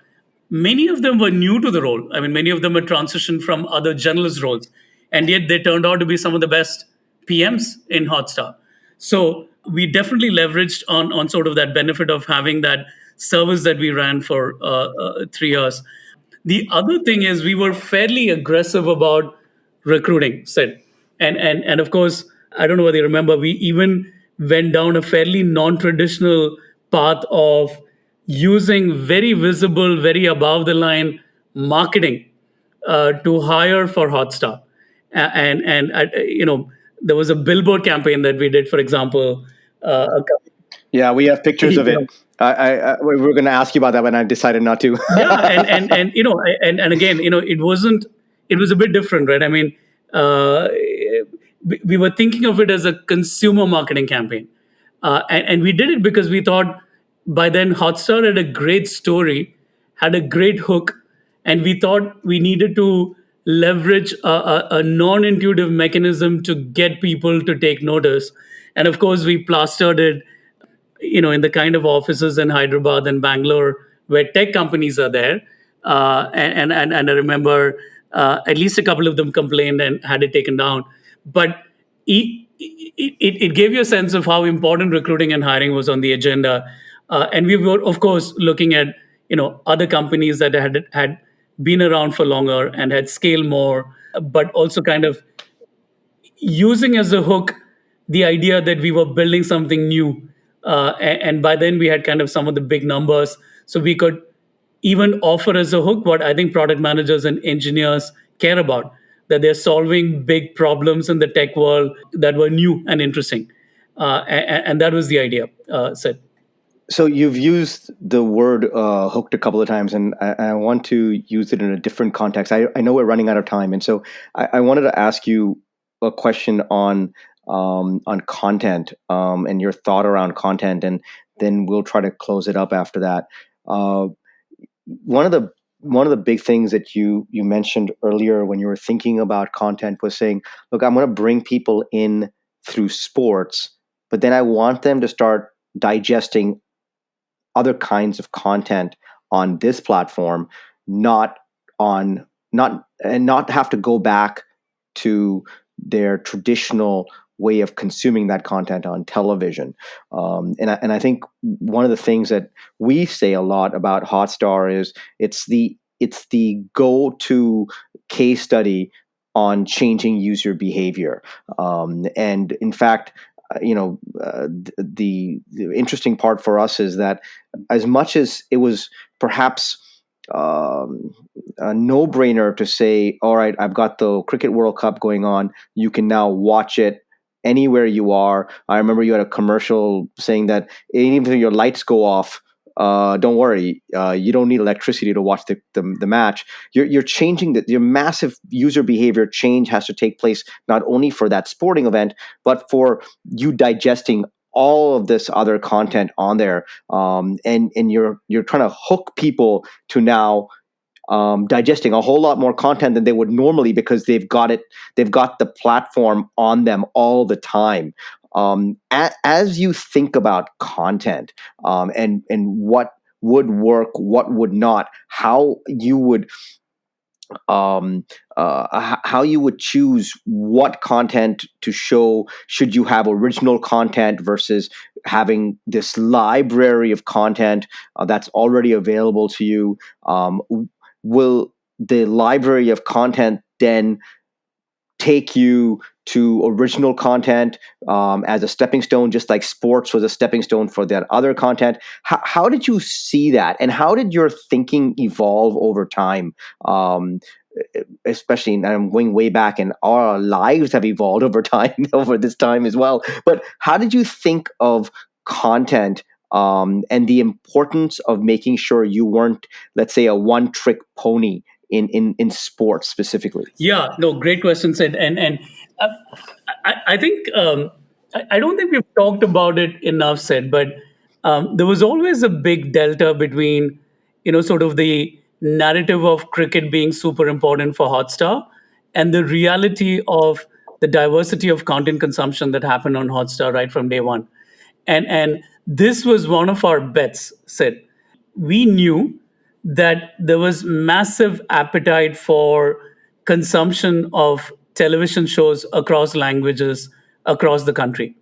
many of them were new to the role. I mean, many of them had transitioned from other journalist roles, and yet they turned out to be some of the best PMs in Hotstar. So we definitely leveraged on sort of that benefit of having that service that we ran for 3 years. The other thing is we were fairly aggressive about recruiting, Sid. And of course, I don't know whether you remember, we even went down a fairly non-traditional path of using very visible, very above the line marketing to hire for Hotstar. And there was a billboard campaign that we did, for example. Yeah, we have pictures of You know, it. We were going to ask you about that, but I decided not to. yeah, and again, it was a bit different, right? I mean, we were thinking of it as a consumer marketing campaign, and we did it because we thought by then Hotstar had a great story, had a great hook, and we thought we needed to leverage a non-intuitive mechanism to get people to take notice. And of course we plastered it in the kind of offices in Hyderabad and Bangalore where tech companies are there. And I remember at least a couple of them complained and had it taken down. But it gave you a sense of how important recruiting and hiring was on the agenda. And we were, of course, looking at other companies that had been around for longer and had scaled more, but also kind of using as a hook the idea that we were building something new. And by then we had kind of some of the big numbers. So we could even offer as a hook what I think product managers and engineers care about, that they're solving big problems in the tech world that were new and interesting. And that was the idea, Sid. So you've used the word hooked a couple of times, and I want to use it in a different context. I know we're running out of time, and so I wanted to ask you a question on content and your thought around content, and then we'll try to close it up after that. Uh, one of the big things that you mentioned earlier when you were thinking about content was saying, "Look, I'm going to bring people in through sports, but then I want them to start digesting other kinds of content on this platform, not on not and not have to go back to their traditional way of consuming that content on television." And I think one of the things that we say a lot about Hotstar is it's the go-to case study on changing user behavior. And in fact, the interesting part for us is that as much as it was perhaps um, a no-brainer to say, all right, I've got the Cricket World Cup going on. You can now watch it anywhere you are. I remember you had a commercial saying that even if your lights go off, don't worry, you don't need electricity to watch the match. You're changing your massive user behavior change has to take place not only for that sporting event, but for you digesting all of this other content on there, and you're trying to hook people to now digesting a whole lot more content than they would normally because they've got the platform on them all the time. As you think about content, and what would work, what would not, um, how you would choose what content to show. Should you have original content versus having this library of content that's already available to you? Will the library of content then take you to original content as a stepping stone, just like sports was a stepping stone for that other content? How did you see that, and how did your thinking evolve over time? Especially, and I'm going way back, and our lives have evolved over time, over this time as well. But how did you think of content, and the importance of making sure you weren't, let's say, a one-trick pony in sports specifically? Yeah, no, great question, Sid. And uh, I think I don't think we've talked about it enough, Sid. But there was always a big delta between, sort of the narrative of cricket being super important for Hotstar and the reality of the diversity of content consumption that happened on Hotstar right from day one. And this was one of our bets, Sid. We knew that there was massive appetite for consumption of television shows across languages across the country.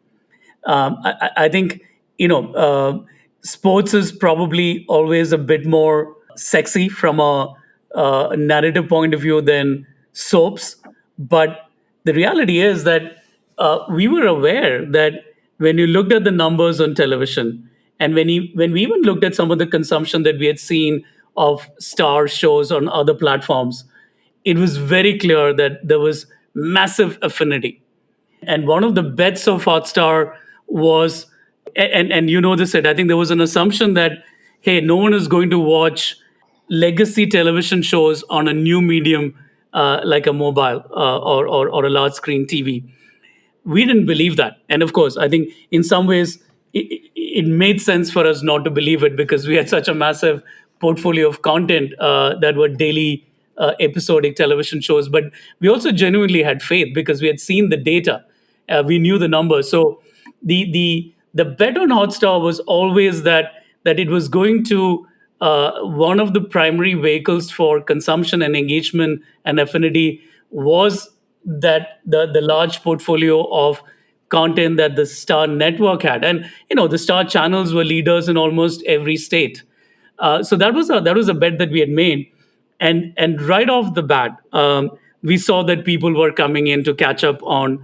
I think sports is probably always a bit more sexy from a narrative point of view than soaps, but the reality is that we were aware that when you looked at the numbers on television, and when we even looked at some of the consumption that we had seen of star shows on other platforms, it was very clear that there was massive affinity. And one of the bets of Hotstar was, and you know this, Ed, I think there was an assumption that, hey, no one is going to watch legacy television shows on a new medium like a mobile or a large screen TV. We didn't believe that. And of course, I think in some ways it made sense for us not to believe it because we had such a massive portfolio of content that were daily episodic television shows. But we also genuinely had faith because we had seen the data, we knew the numbers. So the bet on Hotstar was always that it was going to one of the primary vehicles for consumption and engagement and affinity was that the large portfolio of content that the Star network had, and the Star channels were leaders in almost every state. So that was a bet that we had made, and right off the bat, we saw that people were coming in to catch up on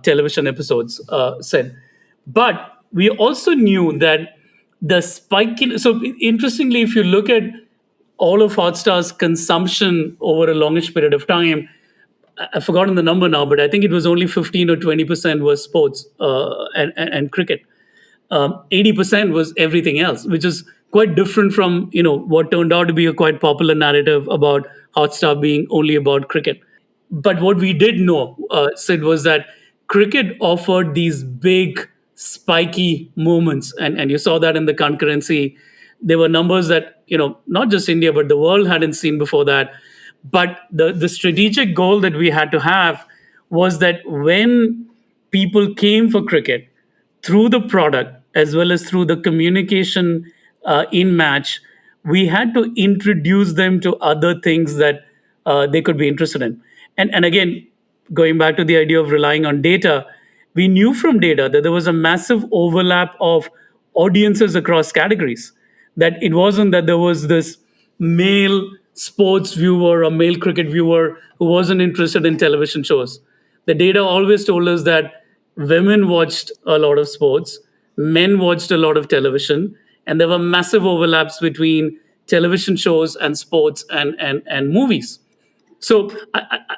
television episodes. Said, but we also knew that the spike in. So interestingly, if you look at all of Hotstar's consumption over a longish period of time, I've forgotten the number now, but I think it was only 15 or 20% was sports and cricket. 80% was everything else, which is quite different from what turned out to be a quite popular narrative about Hotstar being only about cricket. But what we did know, Sid, was that cricket offered these big, spiky moments, and you saw that in the concurrency. There were numbers that not just India but the world hadn't seen before that. But the strategic goal that we had to have was that when people came for cricket, through the product as well as through the communication in match, we had to introduce them to other things that they could be interested in. And again, going back to the idea of relying on data, we knew from data that there was a massive overlap of audiences across categories. That it wasn't that there was this male sports viewer or male cricket viewer who wasn't interested in television shows. The data always told us that women watched a lot of sports, men watched a lot of television, and there were massive overlaps between television shows and sports and movies. So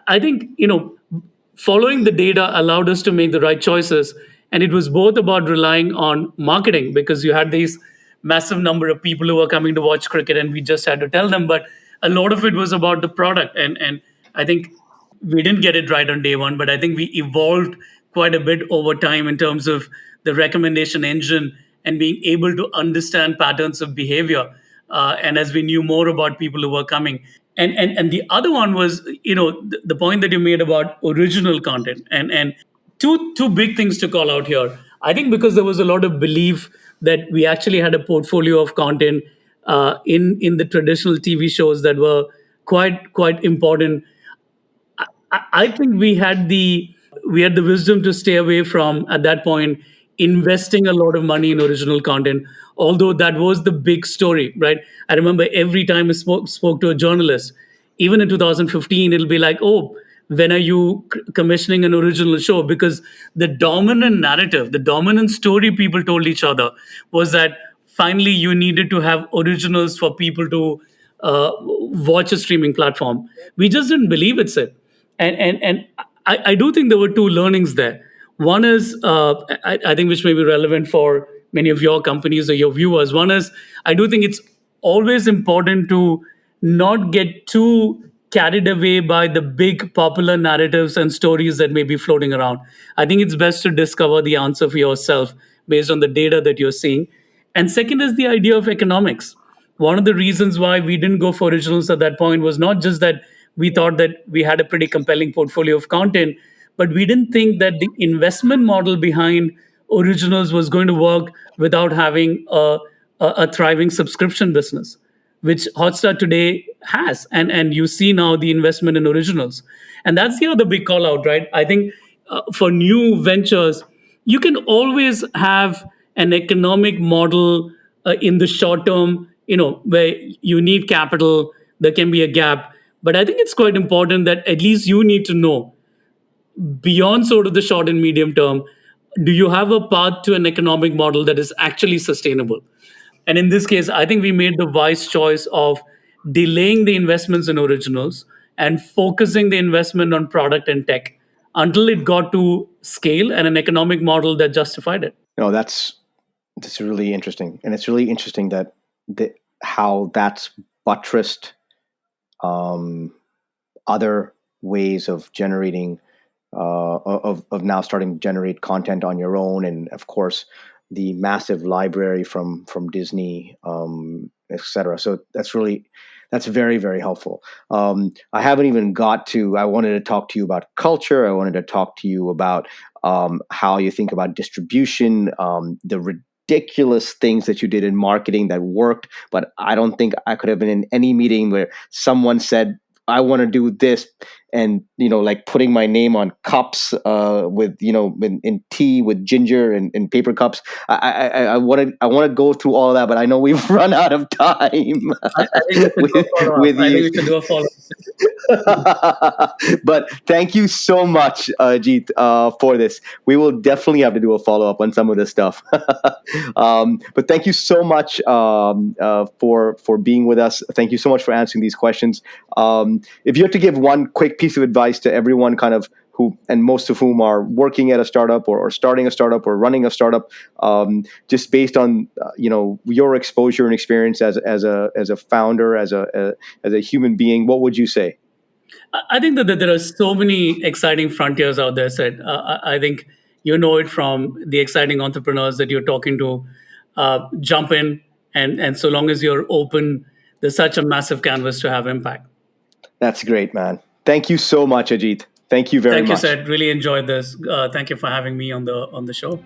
I think, following the data allowed us to make the right choices, and it was both about relying on marketing because you had these massive number of people who were coming to watch cricket, and we just had to tell them. But a lot of it was about the product, and I think we didn't get it right on day one, but I think we evolved quite a bit over time in terms of the recommendation engine and being able to understand patterns of behavior. And as we knew more about people who were coming, and the other one was, the point that you made about original content, and two big things to call out here. I think because there was a lot of belief that we actually had a portfolio of content in the traditional TV shows that were quite important. I think we had the wisdom to stay away from, at that point, investing a lot of money in original content. Although that was the big story, right? I remember every time I spoke to a journalist, even in 2015, it'll be like, "Oh, when are you commissioning an original show?" Because the dominant narrative, the dominant story people told each other was that finally you needed to have originals for people to watch a streaming platform. We just didn't believe it's it. And I do think there were two learnings there. One is, I think, which may be relevant for many of your companies or your viewers. One is, I do think it's always important to not get too carried away by the big popular narratives and stories that may be floating around. I think it's best to discover the answer for yourself based on the data that you're seeing. And second is the idea of economics. One of the reasons why we didn't go for originals at that point was not just that we thought that we had a pretty compelling portfolio of content, but we didn't think that the investment model behind originals was going to work without having a thriving subscription business, which Hotstar today has. And you see now the investment in originals. And that's the other big call out, right? I think for new ventures, you can always have an economic model in the short term, where you need capital, there can be a gap. But I think it's quite important that at least you need to know, beyond sort of the short and medium term, do you have a path to an economic model that is actually sustainable? And in this case, I think we made the wise choice of delaying the investments in originals and focusing the investment on product and tech until it got to scale and an economic model that justified it. No, that's really interesting, and it's really interesting that how that's buttressed other ways of generating of now starting to generate content on your own, and of course the massive library from Disney, etc. So that's very, very helpful. I haven't even got to. I wanted to talk to you about culture. I wanted to talk to you about how you think about distribution, the ridiculous things that you did in marketing that worked, but I don't think I could have been in any meeting where someone said, I want to do this, and like putting my name on cups with in tea with ginger and in paper cups. I want to go through all of that, but I know we've run out of time. I think we should do a follow-up. with I think you. we should do a follow-up. But thank you so much, Ajith, for this. We will definitely have to do a follow-up on some of this stuff. But thank you so much for being with us. Thank you so much for answering these questions. If you have to give one quick piece of advice to everyone kind of who, and most of whom are working at a startup or starting a startup or running a startup, just based on your exposure and experience as a founder, as a human being, what would you say? I think that there are so many exciting frontiers out there, Sid. I think you know it from the exciting entrepreneurs that you're talking to. Jump in, and so long as you're open, there's such a massive canvas to have impact. That's great, man. Thank you so much, Ajith. Thank you very much. Thank you, Sid. Really enjoyed this. Thank you for having me on the show.